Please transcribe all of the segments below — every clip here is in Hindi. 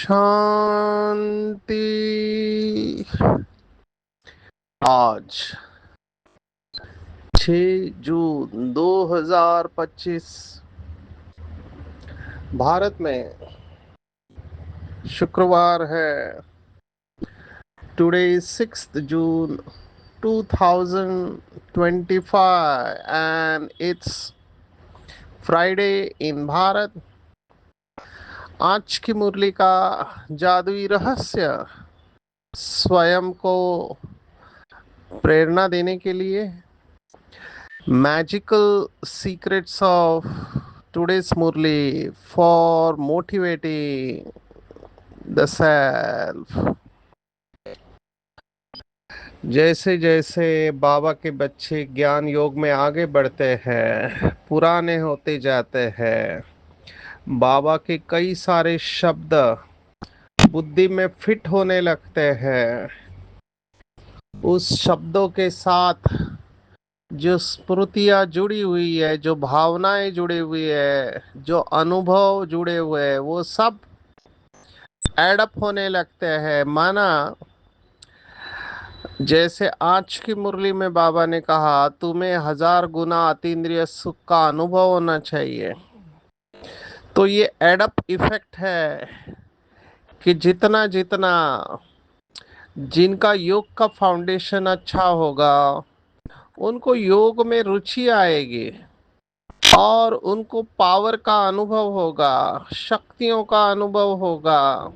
शांति। आज 6 जून 2025 भारत में शुक्रवार है। Today is 6th June 2025 and it's Friday in Bharat. आज की मुरली का जादुई रहस्य स्वयं को प्रेरणा देने के लिए magical secrets of today's Murli for motivating the self। जैसे जैसे बाबा के बच्चे ज्ञान योग में आगे बढ़ते हैं, पुराने होते जाते हैं, बाबा के कई सारे शब्द बुद्धि में फिट होने लगते हैं। उस शब्दों के साथ जो स्मृतियाँ जुड़ी हुई है, जो भावनाएं जुड़ी हुई है, जो अनुभव जुड़े हुए हैं, वो सब एडअप होने लगते हैं। माना जैसे आज की मुरली में बाबा ने कहा, तुम्हें 1000 गुना अतीन्द्रिय सुख का अनुभव होना चाहिए। तो ये एडअप इफेक्ट है कि जितना जितना जिनका योग का फाउंडेशन अच्छा होगा, उनको योग में रुचि आएगी और उनको पावर का अनुभव होगा, शक्तियों का अनुभव होगा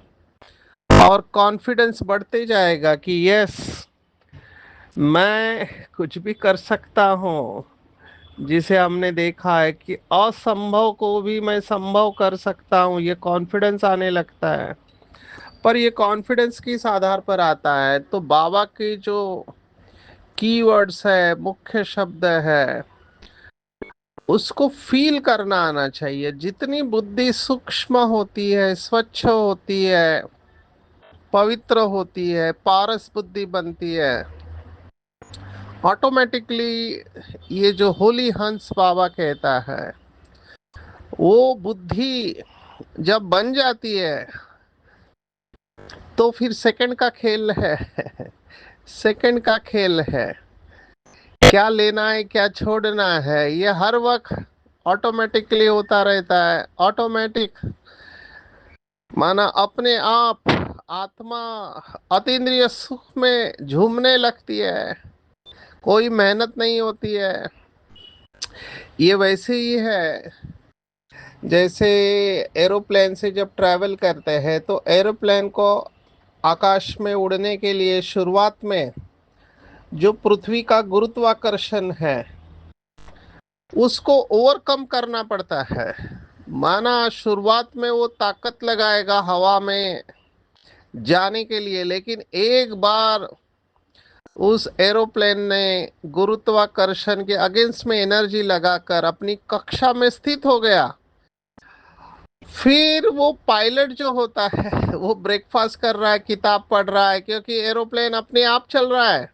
और कॉन्फिडेंस बढ़ते जाएगा कि यस, मैं कुछ भी कर सकता हूँ। जिसे हमने देखा है कि असंभव को भी मैं संभव कर सकता हूँ, ये कॉन्फिडेंस आने लगता है। पर ये कॉन्फिडेंस किस आधार पर आता है? तो बाबा के जो कीवर्ड्स है, मुख्य शब्द है, उसको फील करना आना चाहिए। जितनी बुद्धि सूक्ष्म होती है, स्वच्छ होती है, पवित्र होती है, पारस बुद्धि बनती है, ऑटोमेटिकली ये जो होली हंस बाबा कहता है, वो बुद्धि जब बन जाती है तो फिर सेकंड का खेल है। सेकंड का खेल है, क्या लेना है क्या छोड़ना है, ये हर वक्त ऑटोमेटिकली होता रहता है। ऑटोमेटिक माना अपने आप आत्मा अतीन्द्रिय सुख में झूमने लगती है, कोई मेहनत नहीं होती है। ये वैसे ही है जैसे एरोप्लेन से जब ट्रैवल करते हैं तो एरोप्लेन को आकाश में उड़ने के लिए शुरुआत में जो पृथ्वी का गुरुत्वाकर्षण है, उसको ओवरकम करना पड़ता है। माना शुरुआत में वो ताकत लगाएगा हवा में जाने के लिए, लेकिन एक बार उस एरोप्लेन ने गुरुत्वाकर्षण के अगेंस्ट में एनर्जी लगाकर अपनी कक्षा में स्थित हो गया, फिर वो पायलट जो होता है वो ब्रेकफास्ट कर रहा है, किताब पढ़ रहा है, क्योंकि एरोप्लेन अपने आप चल रहा है,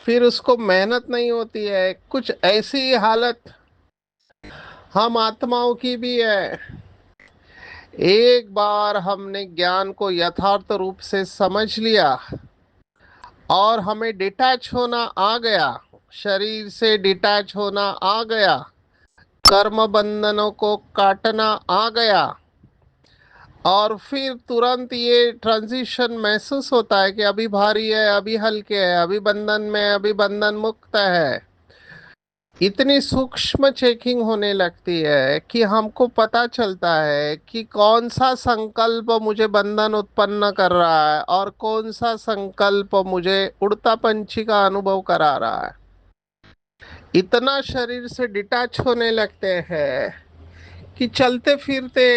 फिर उसको मेहनत नहीं होती है। कुछ ऐसी हालत हम आत्माओं की भी है। एक बार हमने ज्ञान को यथार्थ रूप से समझ लिया और हमें डिटैच होना आ गया, शरीर से डिटैच होना आ गया, कर्म बंधनों को काटना आ गया, और फिर तुरंत ये ट्रांजिशन महसूस होता है कि अभी भारी है, अभी हल्के है, अभी बंधन में, अभी बंधन मुक्त है। इतनी सूक्ष्म चेकिंग होने लगती है कि हमको पता चलता है कि कौन सा संकल्प मुझे बंधन उत्पन्न कर रहा है और कौन सा संकल्प मुझे उड़ता पंछी का अनुभव करा रहा है। इतना शरीर से डिटैच होने लगते हैं कि चलते फिरते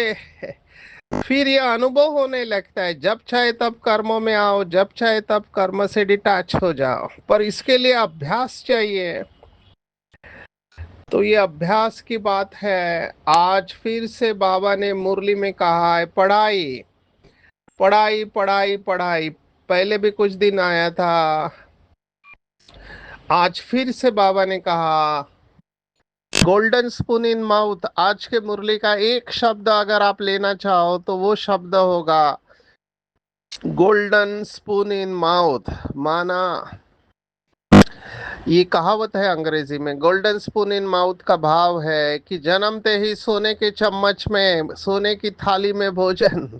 फिर ये अनुभव होने लगता है, जब चाहे तब कर्मों में आओ, जब चाहे तब कर्म से डिटैच हो जाओ, पर इसके लिए अभ्यास चाहिए। तो ये अभ्यास की बात है। आज फिर से बाबा ने मुरली में कहा है, पढ़ाई पढ़ाई पढ़ाई पढ़ाई। पहले भी कुछ दिन आया था, आज फिर से बाबा ने कहा गोल्डन स्पून इन माउथ। आज के मुरली का एक शब्द अगर आप लेना चाहो तो वो शब्द होगा गोल्डन स्पून इन माउथ। माना, ये कहावत है अंग्रेजी में, गोल्डन स्पून इन माउथ का भाव है कि जन्मते ही सोने के चम्मच में, सोने की थाली में भोजन।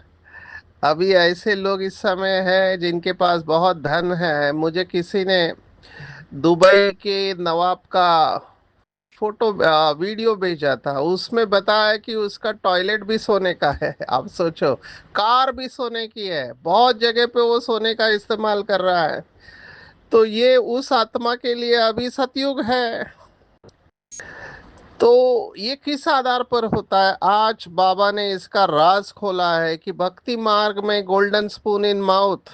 अभी ऐसे लोग इस समय हैं जिनके पास बहुत धन है। मुझे किसी ने दुबई के नवाब का फोटो वीडियो भेजा था, उसमें बताया कि उसका टॉयलेट भी सोने का है। आप सोचो, कार भी सोने की है, बहुत जगह पे वो सोने का इस्तेमाल कर रहा है। तो ये उस आत्मा के लिए अभी सतयुग है। तो ये किस आधार पर होता है? आज बाबा ने इसका राज खोला है कि भक्ति मार्ग में गोल्डन स्पून इन माउथ।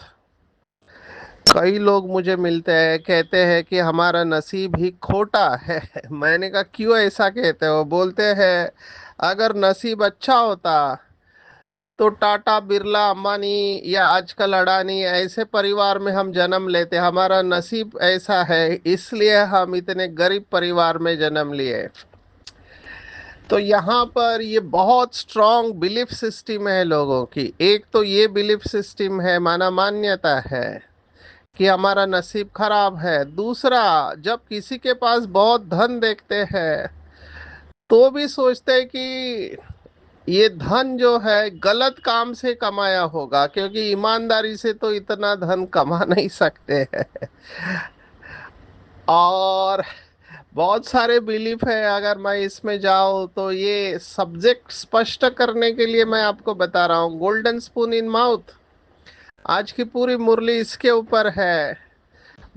कई लोग मुझे मिलते हैं, कहते हैं कि हमारा नसीब ही खोटा है। मैंने कहा क्यों ऐसा कहते हो? बोलते हैं अगर नसीब अच्छा होता तो टाटा, बिरला, अंबानी या आजकल अडानी ऐसे परिवार में हम जन्म लेते। हमारा नसीब ऐसा है, इसलिए हम इतने गरीब परिवार में जन्म लिए। तो यहाँ पर ये बहुत स्ट्रांग बिलीफ सिस्टम है लोगों की। एक तो ये बिलीफ सिस्टम है, माना मान्यता है कि हमारा नसीब खराब है। दूसरा, जब किसी के पास बहुत धन देखते हैं तो भी सोचते हैं कि ये धन जो है गलत काम से कमाया होगा, क्योंकि ईमानदारी से तो इतना धन कमा नहीं सकते हैं। और बहुत सारे बिलीफ है, अगर मैं इसमें जाऊं तो ये सब्जेक्ट स्पष्ट करने के लिए मैं आपको बता रहा हूँ। गोल्डन स्पून इन माउथ, आज की पूरी मुरली इसके ऊपर है।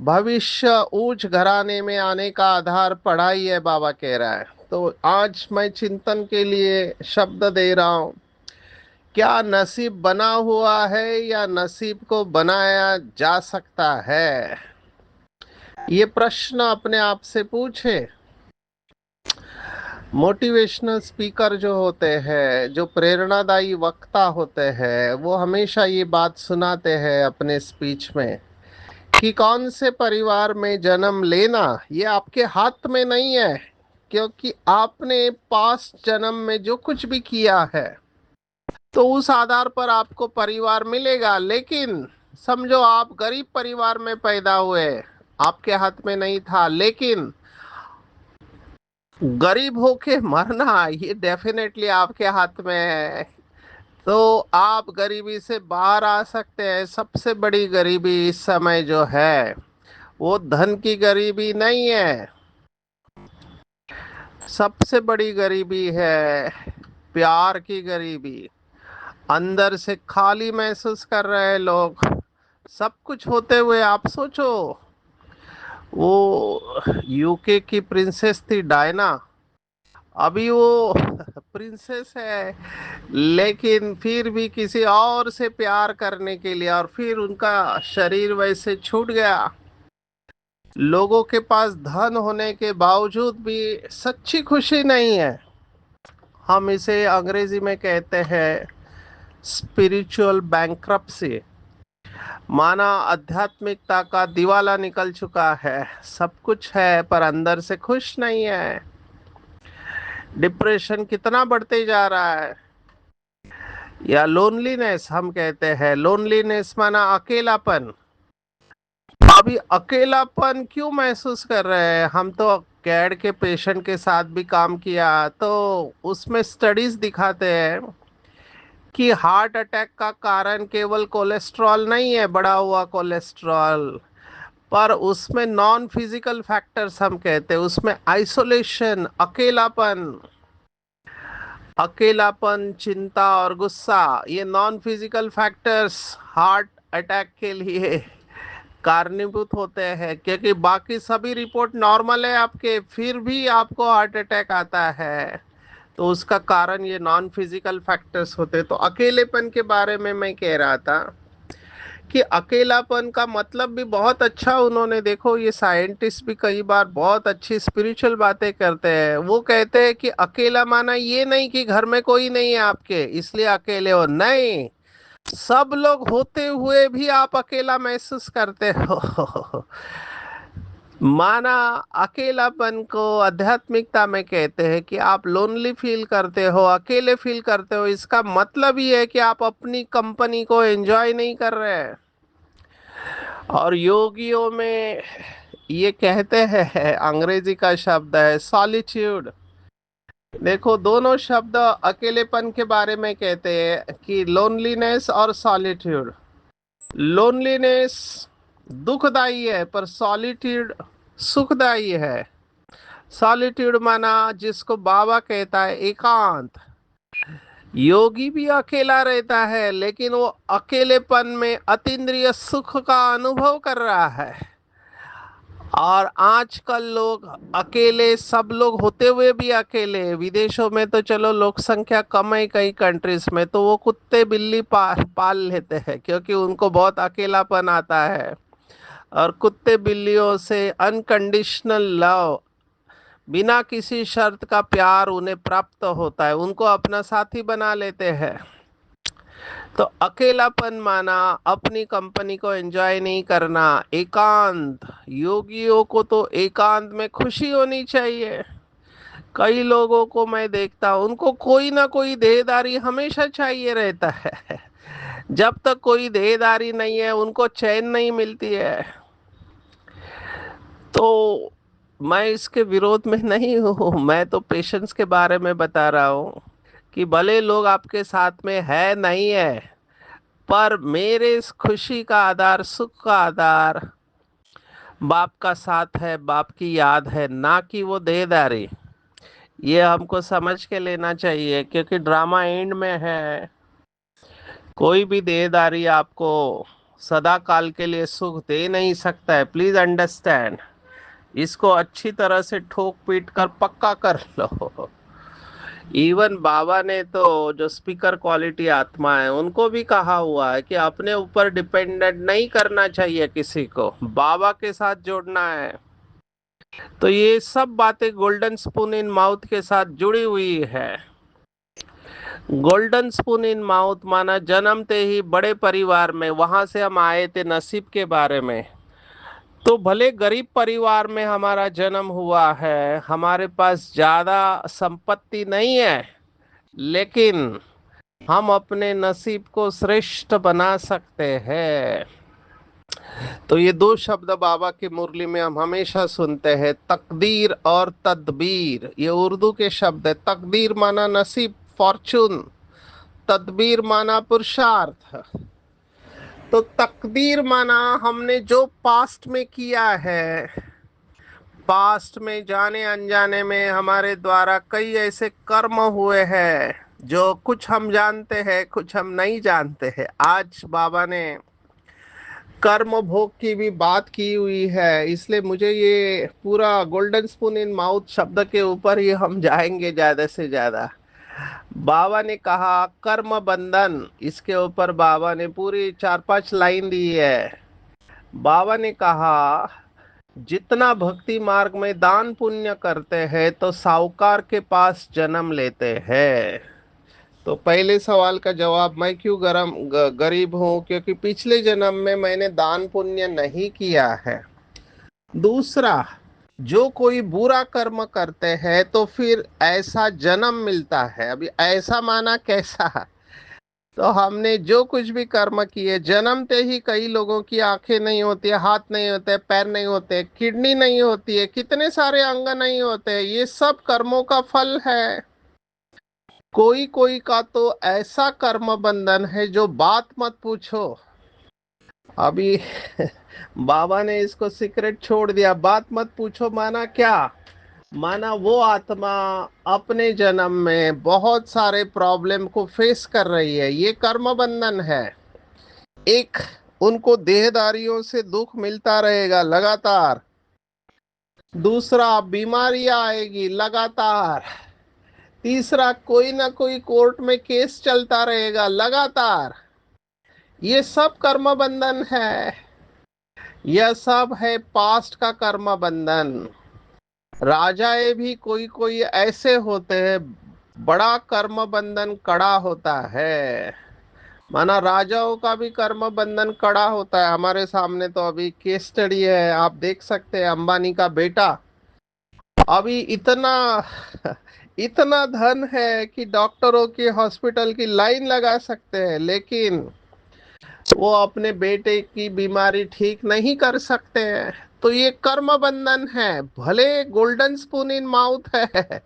भविष्य ऊंच घराने में आने का आधार पढ़ाई है, बाबा कह रहा है। तो आज मैं चिंतन के लिए शब्द दे रहा हूँ, क्या नसीब बना हुआ है या नसीब को बनाया जा सकता है? ये प्रश्न अपने आप से पूछे। मोटिवेशनल स्पीकर जो होते हैं, जो प्रेरणादायी वक्ता होते हैं, वो हमेशा ये बात सुनाते हैं अपने स्पीच में कि कौन से परिवार में जन्म लेना ये आपके हाथ में नहीं है, क्योंकि आपने पास्ट जन्म में जो कुछ भी किया है तो उस आधार पर आपको परिवार मिलेगा। लेकिन समझो आप गरीब परिवार में पैदा हुए, आपके हाथ में नहीं था, लेकिन गरीब होके मरना ये डेफिनेटली आपके हाथ में है। तो आप गरीबी से बाहर आ सकते हैं। सबसे बड़ी गरीबी इस समय जो है वो धन की गरीबी नहीं है, सबसे बड़ी गरीबी है प्यार की गरीबी। अंदर से खाली महसूस कर रहे हैं लोग, सब कुछ होते हुए। आप सोचो, वो यूके की प्रिंसेस थी डायना, अभी वो प्रिंसेस है, लेकिन फिर भी किसी और से प्यार करने के लिए, और फिर उनका शरीर वैसे छूट गया। लोगों के पास धन होने के बावजूद भी सच्ची खुशी नहीं है। हम इसे अंग्रेजी में कहते हैं स्पिरिचुअल बैंक्रप्सी। माना आध्यात्मिकता का दिवाला निकल चुका है, सब कुछ है पर अंदर से खुश नहीं है। डिप्रेशन कितना बढ़ते जा रहा है, या लोनलीनेस हम कहते हैं। लोनलीनेस माना अकेलापन। अभी अकेलापन क्यों महसूस कर रहे हैं? हम तो कैड के पेशेंट के साथ भी काम किया, तो उसमें स्टडीज दिखाते हैं कि हार्ट अटैक का कारण केवल कोलेस्ट्रॉल नहीं है, बढ़ा हुआ कोलेस्ट्रॉल, पर उसमें नॉन फिजिकल फैक्टर्स हम कहते हैं, उसमें आइसोलेशन, अकेलापन, अकेलापन, चिंता और गुस्सा, ये non physical factors heart attack के लिए कारणीभूत होते हैं। क्योंकि बाकी सभी रिपोर्ट नॉर्मल है आपके, फिर भी आपको हार्ट अटैक आता है। तो उसका कारण ये नॉन फिजिकल फैक्टर्स होते। तो अकेलेपन के बारे में मैं कह रहा था कि अकेलापन का मतलब भी बहुत अच्छा उन्होंने, देखो ये साइंटिस्ट भी कई बार बहुत अच्छी स्पिरिचुअल बातें करते हैं। वो कहते हैं कि अकेला माना ये नहीं कि घर में कोई नहीं है आपके इसलिए अकेले हो, नहीं, सब लोग होते हुए भी आप अकेला महसूस करते हो। माना अकेलापन को आध्यात्मिकता में कहते हैं कि आप लोनली फील करते हो, अकेले फील करते हो, इसका मतलब ये है कि आप अपनी कंपनी को एंजॉय नहीं कर रहे हैं। और योगियों में ये कहते हैं, अंग्रेजी का शब्द है सॉलिट्यूड। देखो दोनों शब्द अकेलेपन के बारे में कहते हैं कि लोनलीनेस और सॉलिट्यूड। लोनलीनेस दुखदाई है पर सॉलिट्यूड सुखदाई है। सॉलिट्यूड माना जिसको बाबा कहता है एकांत। योगी भी अकेला रहता है लेकिन वो अकेलेपन में अतीन्द्रिय सुख का अनुभव कर रहा है। और आजकल लोग अकेले, सब लोग होते हुए भी अकेले, विदेशों में तो चलो लोक संख्या कम है कई कंट्रीज में, तो वो कुत्ते बिल्ली पाल लेते हैं क्योंकि उनको बहुत अकेलापन आता है। और कुत्ते बिल्लियों से अनकंडीशनल लव, बिना किसी शर्त का प्यार उन्हें प्राप्त होता है, उनको अपना साथी बना लेते हैं। तो अकेलापन माना अपनी कंपनी को एंजॉय नहीं करना, एकांत। योगियों को तो एकांत में खुशी होनी चाहिए। कई लोगों को मैं देखता हूं उनको कोई ना कोई देहदारी हमेशा चाहिए रहता है। जब तक कोई देहदारी नहीं है उनको चैन नहीं मिलती है। तो मैं इसके विरोध में नहीं हूँ, मैं तो पेशेंस के बारे में बता रहा हूँ कि भले लोग आपके साथ में है नहीं है, पर मेरे इस खुशी का आधार, सुख का आधार बाप का साथ है, बाप की याद है, ना कि वो देहदारी। ये हमको समझ के लेना चाहिए क्योंकि ड्रामा एंड में है। कोई भी देहदारी आपको सदा काल के लिए सुख दे नहीं सकता है, प्लीज अंडरस्टैंड। इसको अच्छी तरह से ठोक पीट कर पक्का कर लो। इवन बाबा ने तो, जो स्पीकर क्वालिटी आत्मा है, उनको भी कहा हुआ है कि अपने ऊपर डिपेंडेंट नहीं करना चाहिए किसी को, बाबा के साथ जोड़ना है। तो ये सब बातें गोल्डन स्पून इन माउथ के साथ जुड़ी हुई है। गोल्डन स्पून इन माउथ माना जन्मते ही बड़े परिवार में, वहां से हम आए थे नसीब के बारे में। तो भले गरीब परिवार में हमारा जन्म हुआ है, हमारे पास ज्यादा संपत्ति नहीं है, लेकिन हम अपने नसीब को श्रेष्ठ बना सकते हैं। तो ये दो शब्द बाबा की मुरली में हम हमेशा सुनते हैं, तकदीर और तदबीर। ये उर्दू के शब्द है। तकदीर माना नसीब, फॉर्चून। तदबीर माना पुरुषार्थ। तो तकदीर माना हमने जो पास्ट में किया है, पास्ट में जाने अनजाने में हमारे द्वारा कई ऐसे कर्म हुए हैं जो कुछ हम जानते हैं कुछ हम नहीं जानते हैं। आज बाबा ने कर्म भोग की भी बात की हुई है, इसलिए मुझे ये पूरा गोल्डन स्पून इन माउथ शब्द के ऊपर ही हम जाएंगे ज्यादा से ज्यादा। बाबा ने कहा कर्म बंधन, इसके ऊपर बाबा ने पूरी 4-5 लाइन दी है। बाबा ने कहा जितना भक्ति मार्ग में दान पुण्य करते हैं तो साहूकार के पास जन्म लेते हैं। तो पहले सवाल का जवाब, मैं क्यों गरीब हूँ, क्योंकि पिछले जन्म में मैंने दान पुण्य नहीं किया है। दूसरा, जो कोई बुरा कर्म करते हैं तो फिर ऐसा जन्म मिलता है। अभी ऐसा माना कैसा, तो हमने जो कुछ भी कर्म किए, जन्मते ही कई लोगों की आंखें नहीं होती है, हाथ नहीं होते, पैर नहीं होते, किडनी नहीं होती है, कितने सारे अंग नहीं होते, ये सब कर्मों का फल है। कोई कोई का तो ऐसा कर्म बंधन है जो बात मत पूछो। अभी बाबा ने इसको सीक्रेट छोड़ दिया, बात मत पूछो माना क्या, माना वो आत्मा अपने जन्म में बहुत सारे प्रॉब्लम को फेस कर रही है, ये कर्म बंधन है। एक, उनको देहदारियों से दुख मिलता रहेगा लगातार। दूसरा, बीमारियां आएगी लगातार। तीसरा, कोई ना कोई कोर्ट में केस चलता रहेगा लगातार। ये सब कर्म बंधन है। यह सब है पास्ट का कर्म बंधन। राजाएं भी कोई कोई ऐसे होते हैं, बड़ा कर्म बंधन कड़ा होता है। माना राजाओं का भी कर्म बंधन कड़ा होता है। हमारे सामने तो अभी केस स्टडी है, आप देख सकते हैं, अंबानी का बेटा अभी इतना इतना धन है कि डॉक्टरों की हॉस्पिटल की लाइन लगा सकते हैं, लेकिन वो अपने बेटे की बीमारी ठीक नहीं कर सकते हैं। तो ये कर्म बंधन है। भले गोल्डन स्पून इन माउथ है,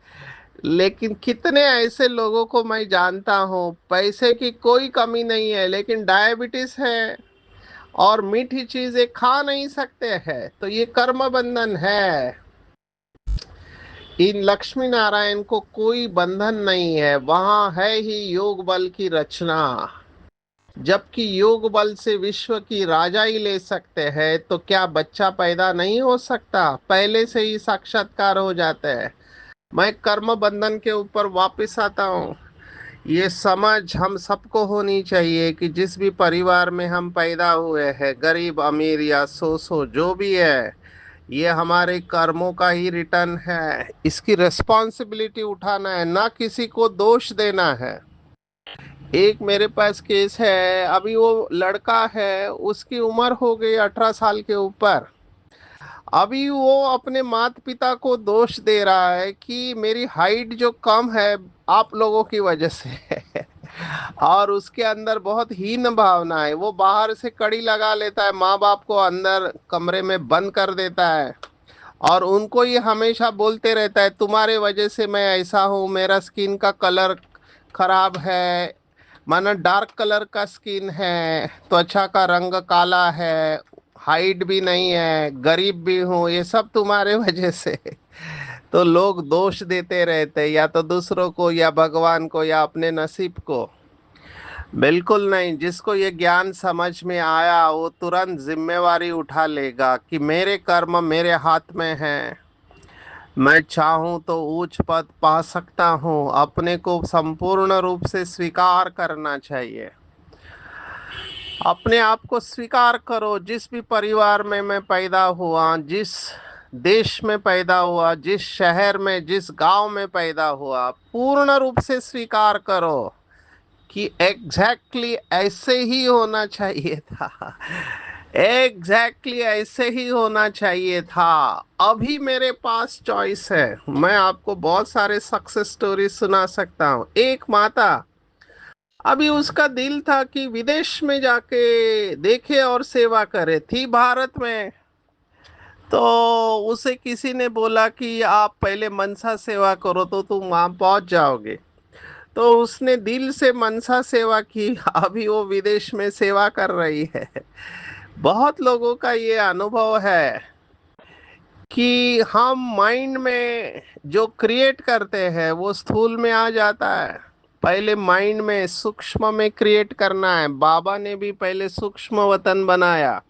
लेकिन कितने ऐसे लोगों को मैं जानता हूँ, पैसे की कोई कमी नहीं है लेकिन डायबिटीज है और मीठी चीजें खा नहीं सकते हैं। तो ये कर्म बंधन है। इन लक्ष्मी नारायण को कोई बंधन नहीं है, वहां है ही योग बल की रचना। जबकि योग बल से विश्व की राजा ही ले सकते हैं, तो क्या बच्चा पैदा नहीं हो सकता? पहले से ही साक्षात्कार हो जाते हैं। मैं कर्म बंधन के ऊपर वापस आता हूँ। ये समझ हम सबको होनी चाहिए कि जिस भी परिवार में हम पैदा हुए हैं, गरीब अमीर या सो जो भी है, ये हमारे कर्मों का ही रिटर्न है। इसकी रिस्पॉन्सिबिलिटी उठाना है, ना किसी को दोष देना है। एक मेरे पास केस है, अभी वो लड़का है, उसकी उम्र हो गई 18 साल के ऊपर। अभी वो अपने माता पिता को दोष दे रहा है कि मेरी हाइट जो कम है आप लोगों की वजह से है। और उसके अंदर बहुत हीन भावना है। वो बाहर से कड़ी लगा लेता है, माँ बाप को अंदर कमरे में बंद कर देता है और उनको ये हमेशा बोलते रहता है, तुम्हारे वजह से मैं ऐसा हूँ, मेरा स्किन का कलर खराब है, माना डार्क कलर का स्किन है, त्वचा का रंग काला है, हाइट भी नहीं है, गरीब भी हूँ, ये सब तुम्हारे वजह से। तो लोग दोष देते रहते हैं, या तो दूसरों को या भगवान को या अपने नसीब को। बिल्कुल नहीं। जिसको ये ज्ञान समझ में आया वो तुरंत जिम्मेवारी उठा लेगा कि मेरे कर्म मेरे हाथ में है। मैं चाहूं तो उच्च पद पा सकता हूं। अपने को संपूर्ण रूप से स्वीकार करना चाहिए। अपने आप को स्वीकार करो। जिस भी परिवार में मैं पैदा हुआ, जिस देश में पैदा हुआ, जिस शहर में, जिस गांव में पैदा हुआ, पूर्ण रूप से स्वीकार करो कि एग्जैक्टली ऐसे ही होना चाहिए था। एग्जैक्टली ऐसे ही होना चाहिए था। अभी मेरे पास चॉइस है। मैं आपको बहुत सारे सक्सेस स्टोरी सुना सकता हूँ। एक माता, अभी उसका दिल था कि विदेश में जाके देखे और सेवा करे, थी भारत में। तो उसे किसी ने बोला कि आप पहले मनसा सेवा करो तो तुम वहां पहुंच जाओगे। तो उसने दिल से मनसा सेवा की। अभी वो विदेश में सेवा कर रही है। बहुत लोगों का ये अनुभव है कि हम माइंड में जो क्रिएट करते हैं वो स्थूल में आ जाता है। पहले माइंड में सूक्ष्म में क्रिएट करना है। बाबा ने भी पहले सूक्ष्म वतन बनाया।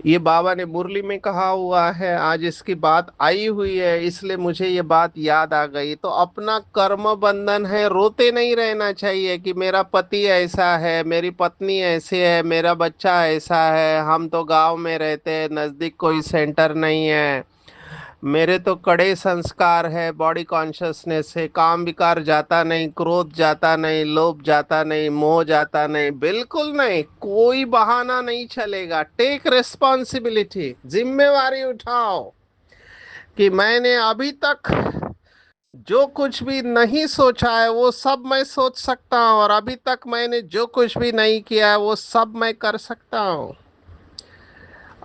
ये बाबा ने मुरली में कहा हुआ है। आज इसकी बात आई हुई है इसलिए मुझे ये बात याद आ गई। तो अपना कर्म बंधन है, रोते नहीं रहना चाहिए कि मेरा पति ऐसा है, मेरी पत्नी ऐसी है, मेरा बच्चा ऐसा है, हम तो गांव में रहते हैं, नजदीक कोई सेंटर नहीं है, मेरे तो कड़े संस्कार है, बॉडी कॉन्शियसनेस है, काम विकार जाता नहीं, क्रोध जाता नहीं, लोभ जाता नहीं, मोह जाता नहीं, बिल्कुल नहीं। कोई बहाना नहीं चलेगा। टेक रिस्पॉन्सिबिलिटी, जिम्मेवारी उठाओ कि मैंने अभी तक जो कुछ भी नहीं सोचा है वो सब मैं सोच सकता हूँ, और अभी तक मैंने जो कुछ भी नहीं किया है वो सब मैं कर सकता हूँ।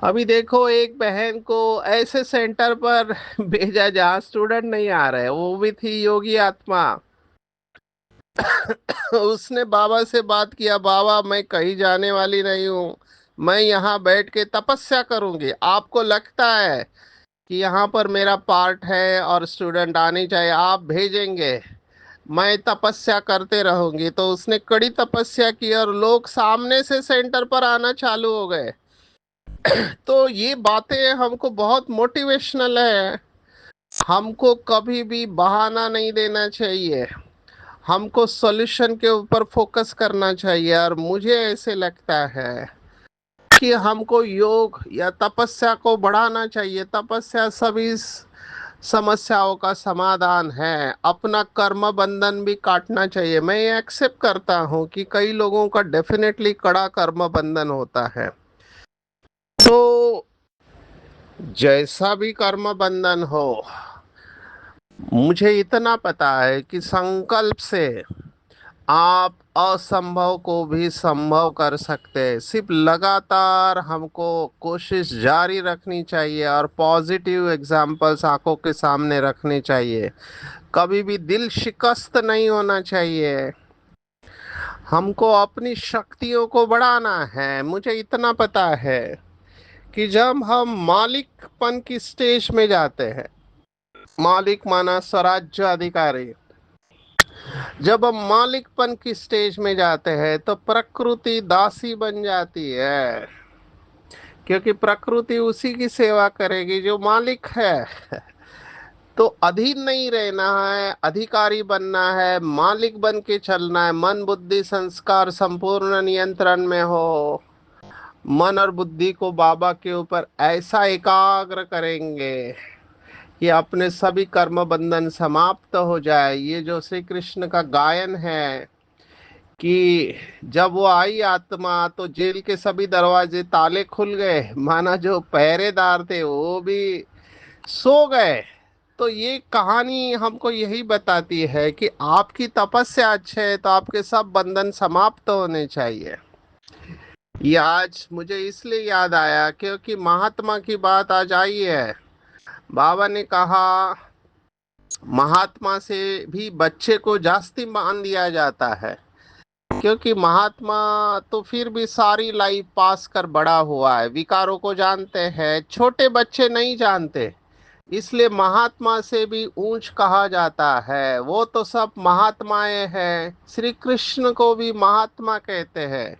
अभी देखो, एक बहन को ऐसे सेंटर पर भेजा जहाँ स्टूडेंट नहीं आ रहे, वो भी थी योगी आत्मा। उसने बाबा से बात किया, बाबा मैं कहीं जाने वाली नहीं हूँ, मैं यहाँ बैठ के तपस्या करूंगी। आपको लगता है कि यहाँ पर मेरा पार्ट है और स्टूडेंट आने चाहिए, आप भेजेंगे, मैं तपस्या करते रहूंगी। तो उसने कड़ी तपस्या की और लोग सामने से सेंटर पर आना चालू हो गए। तो ये बातें हमको बहुत मोटिवेशनल है। हमको कभी भी बहाना नहीं देना चाहिए, हमको सॉल्यूशन के ऊपर फोकस करना चाहिए। और मुझे ऐसे लगता है कि हमको योग या तपस्या को बढ़ाना चाहिए। तपस्या सभी समस्याओं का समाधान है। अपना कर्म बंधन भी काटना चाहिए। मैं ये एक्सेप्ट करता हूँ कि कई लोगों का डेफिनेटली कड़ा कर्म बंधन होता है। तो जैसा भी कर्म बंधन हो, मुझे इतना पता है कि संकल्प से आप असंभव को भी संभव कर सकते हैं। सिर्फ लगातार हमको कोशिश जारी रखनी चाहिए और पॉजिटिव एग्जाम्पल्स आंखों के सामने रखने चाहिए। कभी भी दिल शिकस्त नहीं होना चाहिए। हमको अपनी शक्तियों को बढ़ाना है। मुझे इतना पता है कि जब हम मालिकपन की स्टेज में जाते हैं, मालिक माना स्वराज्य अधिकारी, जब हम मालिकपन की स्टेज में जाते हैं तो प्रकृति दासी बन जाती है, क्योंकि प्रकृति उसी की सेवा करेगी जो मालिक है। तो अधीन नहीं रहना है, अधिकारी बनना है, मालिक बन के चलना है। मन बुद्धि संस्कार संपूर्ण नियंत्रण में हो। मन और बुद्धि को बाबा के ऊपर ऐसा एकाग्र करेंगे कि अपने सभी कर्म बंधन समाप्त हो जाए। ये जो श्री कृष्ण का गायन है कि जब वो आई आत्मा तो जेल के सभी दरवाजे ताले खुल गए, माना जो पहरेदार थे वो भी सो गए। तो ये कहानी हमको यही बताती है कि आपकी तपस्या अच्छे है तो आपके सब बंधन समाप्त होने चाहिए। ये आज मुझे इसलिए याद आया क्योंकि महात्मा की बात आज आई है। बाबा ने कहा महात्मा से भी बच्चे को जास्ती मान दिया जाता है, क्योंकि महात्मा तो फिर भी सारी लाइफ पास कर बड़ा हुआ है, विकारों को जानते हैं, छोटे बच्चे नहीं जानते। इसलिए महात्मा से भी ऊंच कहा जाता है। वो तो सब महात्माएं हैं। श्री कृष्ण को भी महात्मा कहते हैं।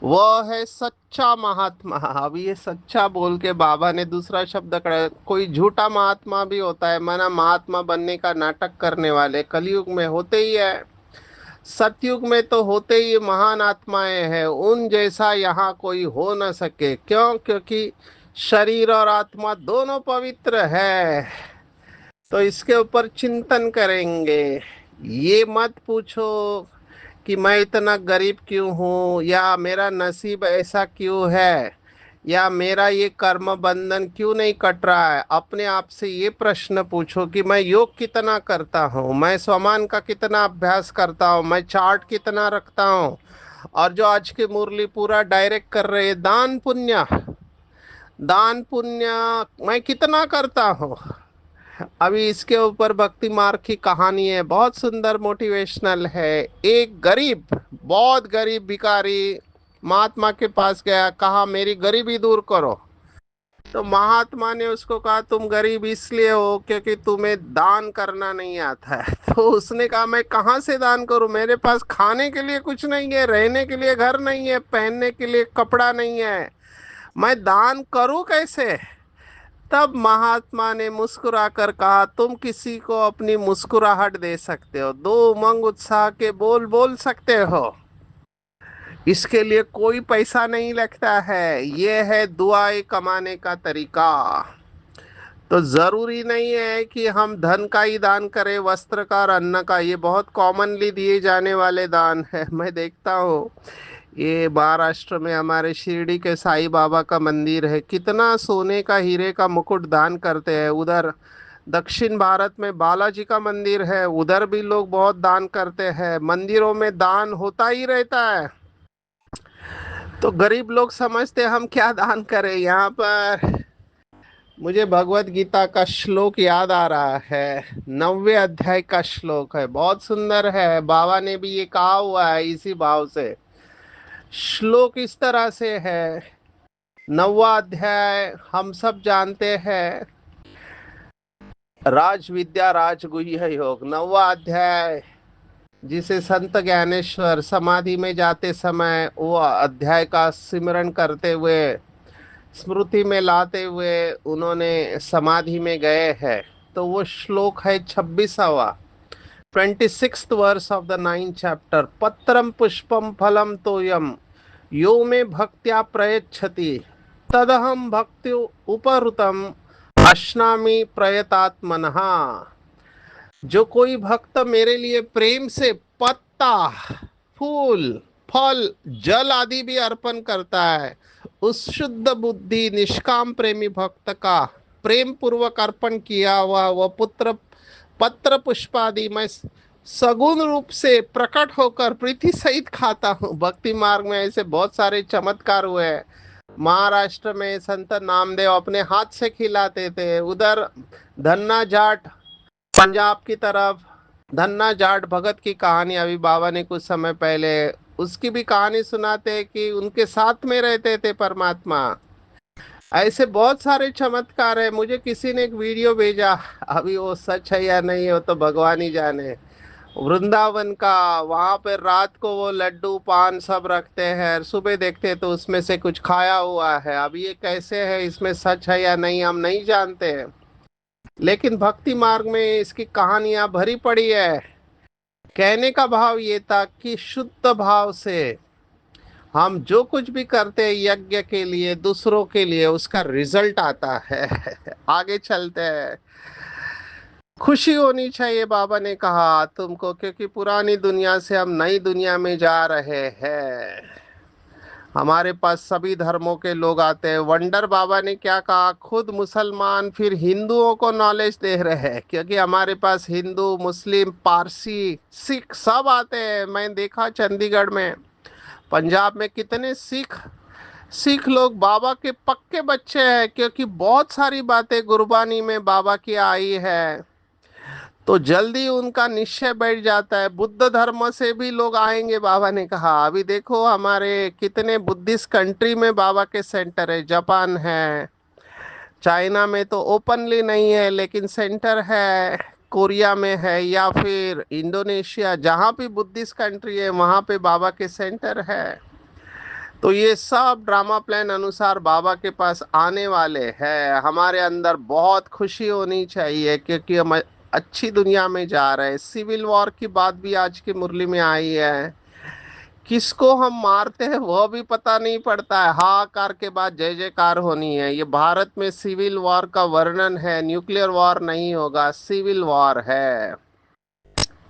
वह है सच्चा महात्मा। अब ये सच्चा बोल के बाबा ने दूसरा शब्द कर, कोई झूठा महात्मा भी होता है, माना महात्मा बनने का नाटक करने वाले कलयुग में होते ही है। सतयुग में तो होते ही महान आत्माएं हैं। उन जैसा यहाँ कोई हो न सके। क्यों? क्योंकि शरीर और आत्मा दोनों पवित्र है। तो इसके ऊपर चिंतन करेंगे। ये मत पूछो कि मैं इतना गरीब क्यों हूँ, या मेरा नसीब ऐसा क्यों है, या मेरा ये कर्म बंधन क्यों नहीं कट रहा है। अपने आप से ये प्रश्न पूछो कि मैं योग कितना करता हूँ, मैं स्वमान का कितना अभ्यास करता हूँ, मैं चार्ट कितना रखता हूँ। और जो आज की मुरली पूरा डायरेक्ट कर रहे हैं, दान पुण्य, दान पुण्य मैं कितना करता हूँ। अभी इसके ऊपर भक्ति मार्ग की कहानी है, बहुत सुंदर मोटिवेशनल है। एक गरीब, बहुत गरीब भिखारी महात्मा के पास गया, कहा मेरी गरीबी दूर करो। तो महात्मा ने उसको कहा तुम गरीब इसलिए हो क्योंकि तुम्हें दान करना नहीं आता है। तो उसने कहा मैं कहाँ से दान करूं, मेरे पास खाने के लिए कुछ नहीं है, रहने के लिए घर नहीं है, पहनने के लिए कपड़ा नहीं है, मैं दान करूं कैसे। तब महात्मा ने मुस्कुराकर कहा तुम किसी को अपनी मुस्कुराहट दे सकते हो, दो उमंग उत्साह के बोल बोल सकते हो। इसके लिए कोई पैसा नहीं लगता है। ये है दुआएं कमाने का तरीका। तो जरूरी नहीं है कि हम धन का ही दान करें, वस्त्र का और अन्न का। ये बहुत कॉमनली दिए जाने वाले दान है। मैं देखता हूँ ये महाराष्ट्र में हमारे शिरडी के साईं बाबा का मंदिर है, कितना सोने का हीरे का मुकुट दान करते हैं। उधर दक्षिण भारत में बालाजी का मंदिर है, उधर भी लोग बहुत दान करते हैं। मंदिरों में दान होता ही रहता है। तो गरीब लोग समझते हैं हम क्या दान करें। यहाँ पर मुझे भगवत गीता का श्लोक याद आ रहा है, 9वें अध्याय का श्लोक है, बहुत सुंदर है। बाबा ने भी ये कहा हुआ है इसी भाव से। श्लोक इस तरह से है, 9वां अध्याय हम सब जानते हैं, राज विद्या राजगुह्य योग। 9वां अध्याय जिसे संत ज्ञानेश्वर समाधि में जाते समय वो अध्याय का सिमरन करते हुए, स्मृति में लाते हुए उन्होंने समाधि में गए हैं। तो वो श्लोक है 26वां, 26th verse of the 9th chapter. पत्रम पुष्पम फलम तोयम यो में भक्त्या प्रयच्छति तदहम भक्ति उपरुतम अश्नामि प्रयतात्मनः। जो कोई भक्त मेरे लिए प्रेम से पत्ता, फूल, फल, जल आदि भी अर्पण करता है, उस शुद्ध बुद्धि निष्काम प्रेमी भक्त का प्रेम पूर्वक अर्पण किया हुआ वह पुत्र पत्र पुष्प आदि मैं सगुण रूप से प्रकट होकर प्रीति सहित खाता हूँ। भक्ति मार्ग में ऐसे बहुत सारे चमत्कार हुए हैं। महाराष्ट्र में संत नामदेव अपने हाथ से खिलाते थे। उधर धन्ना जाट पंजाब की तरफ धन्ना जाट भगत की कहानी अभी बाबा ने कुछ समय पहले उसकी भी कहानी सुनाते हैं कि उनके साथ में रहते थे परमात्मा। ऐसे बहुत सारे चमत्कार है। मुझे किसी ने एक वीडियो भेजा, अभी वो सच है या नहीं हो तो भगवान ही जाने। वृंदावन का, वहां पर रात को वो लड्डू पान सब रखते हैं, सुबह देखते तो उसमें से कुछ खाया हुआ है। अब ये कैसे है, इसमें सच है या नहीं हम नहीं जानते हैं, लेकिन भक्ति मार्ग में इसकी कहानियां भरी पड़ी है। कहने का भाव ये था कि शुद्ध भाव से हम जो कुछ भी करते हैं यज्ञ के लिए, दूसरों के लिए, उसका रिजल्ट आता है। आगे चलते हैं। खुशी होनी चाहिए बाबा ने कहा तुमको, क्योंकि पुरानी दुनिया से हम नई दुनिया में जा रहे हैं। हमारे पास सभी धर्मों के लोग आते हैं। वंडर बाबा ने क्या कहा, खुद मुसलमान फिर हिंदुओं को नॉलेज दे रहे हैं, क्योंकि हमारे पास हिंदू, मुस्लिम, पारसी, सिख सब आते हैं। मैं देखा चंडीगढ़ में, पंजाब में कितने सिख सिख लोग बाबा के पक्के बच्चे हैं, क्योंकि बहुत सारी बातें गुरबानी में बाबा की आई है, तो जल्दी उनका निश्चय बैठ जाता है। बुद्ध धर्म से भी लोग आएंगे बाबा ने कहा। अभी देखो हमारे कितने बुद्धिस्ट कंट्री में बाबा के सेंटर है। जापान है, चाइना में तो ओपनली नहीं है लेकिन सेंटर है, कोरिया में है, या फिर इंडोनेशिया, जहाँ भी बुद्धिस्ट कंट्री है वहाँ पे बाबा के सेंटर है। तो ये सब ड्रामा प्लान अनुसार बाबा के पास आने वाले हैं। हमारे अंदर बहुत खुशी होनी चाहिए, क्योंकि हम अच्छी दुनिया में जा रहे हैं। सिविल वॉर की बात भी आज की मुरली में आई है। किसको हम मारते हैं वह भी पता नहीं पड़ता है। हाहाकार के बाद जय जयकार होनी है। ये भारत में सिविल वॉर का वर्णन है, न्यूक्लियर वॉर नहीं होगा, सिविल वॉर है।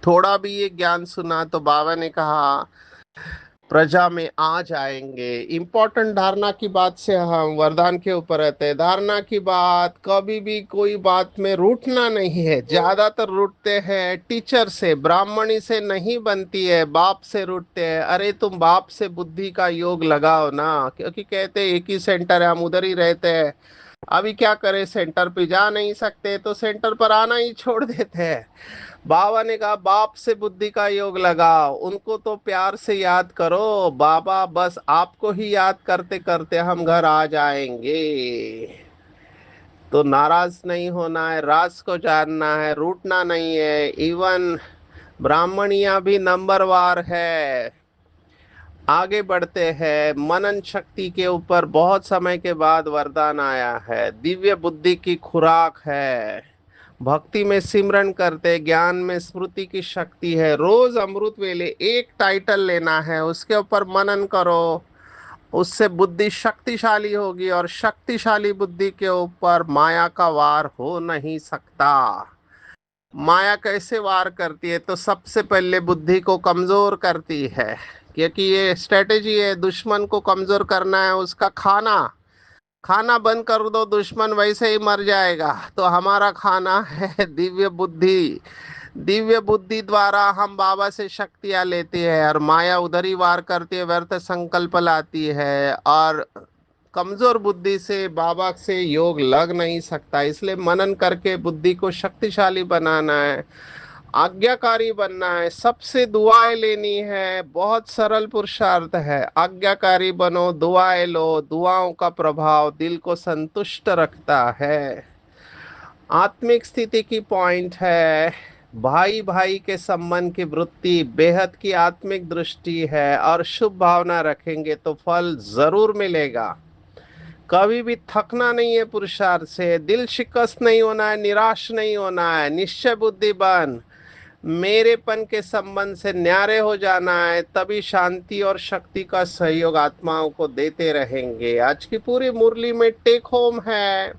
थोड़ा भी ये ज्ञान सुना तो बाबा ने कहा प्रजा में आ जाएंगे। इंपॉर्टेंट धारणा की बात से हम वरदान के ऊपर रहते हैं। धारणा की बात, कभी भी कोई बात में रूठना नहीं है। ज्यादातर रूठते हैं टीचर से, ब्राह्मणी से नहीं बनती है, बाप से रूठते हैं। अरे तुम बाप से बुद्धि का योग लगाओ ना, क्योंकि कहते हैं एक ही सेंटर है, हम उधर ही रहते हैं। अभी क्या करें, सेंटर पे जा नहीं सकते तो सेंटर पर आना ही छोड़ देते हैं। बाबा ने कहा बाप से बुद्धि का योग लगाओ, उनको तो प्यार से याद करो। बाबा बस आपको ही याद करते करते हम घर आ जाएंगे। तो नाराज नहीं होना है, राज को जानना है, रूठना नहीं है। इवन ब्राह्मणियां भी नंबरवार है। आगे बढ़ते हैं। मनन शक्ति के ऊपर बहुत समय के बाद वरदान आया है। दिव्य बुद्धि की खुराक है। भक्ति में सिमरन करते, ज्ञान में स्मृति की शक्ति है। रोज अमृत वेले एक टाइटल लेना है, उसके ऊपर मनन करो, उससे बुद्धि शक्तिशाली होगी, और शक्तिशाली बुद्धि के ऊपर माया का वार हो नहीं सकता। माया कैसे वार करती है, तो सबसे पहले बुद्धि को कमजोर करती है, क्योंकि ये स्ट्रेटेजी है। दुश्मन को कमजोर करना है, उसका खाना खाना बंद कर दो, दुश्मन वैसे ही मर जाएगा। तो हमारा खाना है दिव्य बुद्धि। दिव्य बुद्धि द्वारा हम बाबा से शक्तियां लेते हैं, और माया उधर ही वार करती है, व्यर्थ संकल्प लाती है, और कमजोर बुद्धि से बाबा से योग लग नहीं सकता। इसलिए मनन करके बुद्धि को शक्तिशाली बनाना है, आज्ञाकारी बनना है, सबसे दुआएं लेनी है। बहुत सरल पुरुषार्थ है। आज्ञाकारी बनो, दुआएं लो। दुआओं का प्रभाव दिल को संतुष्ट रखता है। आत्मिक स्थिति की पॉइंट है, भाई भाई के संबंध की वृत्ति बेहद की आत्मिक दृष्टि है, और शुभ भावना रखेंगे तो फल जरूर मिलेगा। कभी भी थकना नहीं है पुरुषार्थ से, दिल शिकस्त नहीं होना है, निराश नहीं होना है, निश्चय बुद्धि बन, मेरेपन के संबंध से न्यारे हो जाना है, तभी शांति और शक्ति का सहयोग आत्माओं को देते रहेंगे। आज की पूरी मुरली में टेक होम है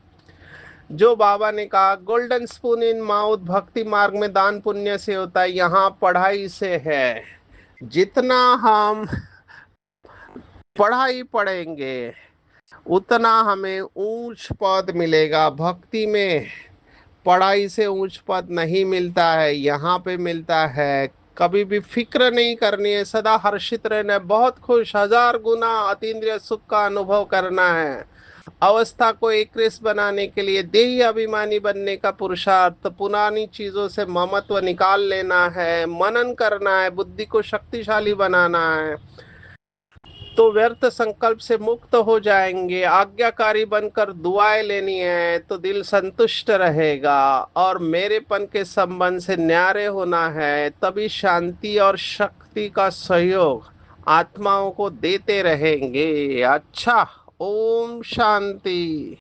जो बाबा ने कहा, गोल्डन स्पून इन माउथ, भक्ति मार्ग में दान पुण्य से होता है, यहाँ पढ़ाई से है। जितना हम पढ़ाई पढ़ेंगे उतना हमें ऊंच पद मिलेगा। भक्ति में पढ़ाई से ऊंच पद नहीं मिलता है, यहाँ पे मिलता है। कभी भी फिक्र नहीं करनी है, सदा हर्षित रहना है, बहुत खुश, हजार गुना अतीन्द्रिय सुख का अनुभव करना है। अवस्था को एक रेस बनाने के लिए देही अभिमानी बनने का पुरुषार्थ, पुरानी चीजों से ममत्व निकाल लेना है, मनन करना है, बुद्धि को शक्तिशाली बनाना है, तो व्यर्थ संकल्प से मुक्त हो जाएंगे। आज्ञाकारी बनकर दुआएं लेनी है तो दिल संतुष्ट रहेगा, और मेरेपन के संबंध से न्यारे होना है, तभी शांति और शक्ति का सहयोग आत्माओं को देते रहेंगे। अच्छा, ओम शांति।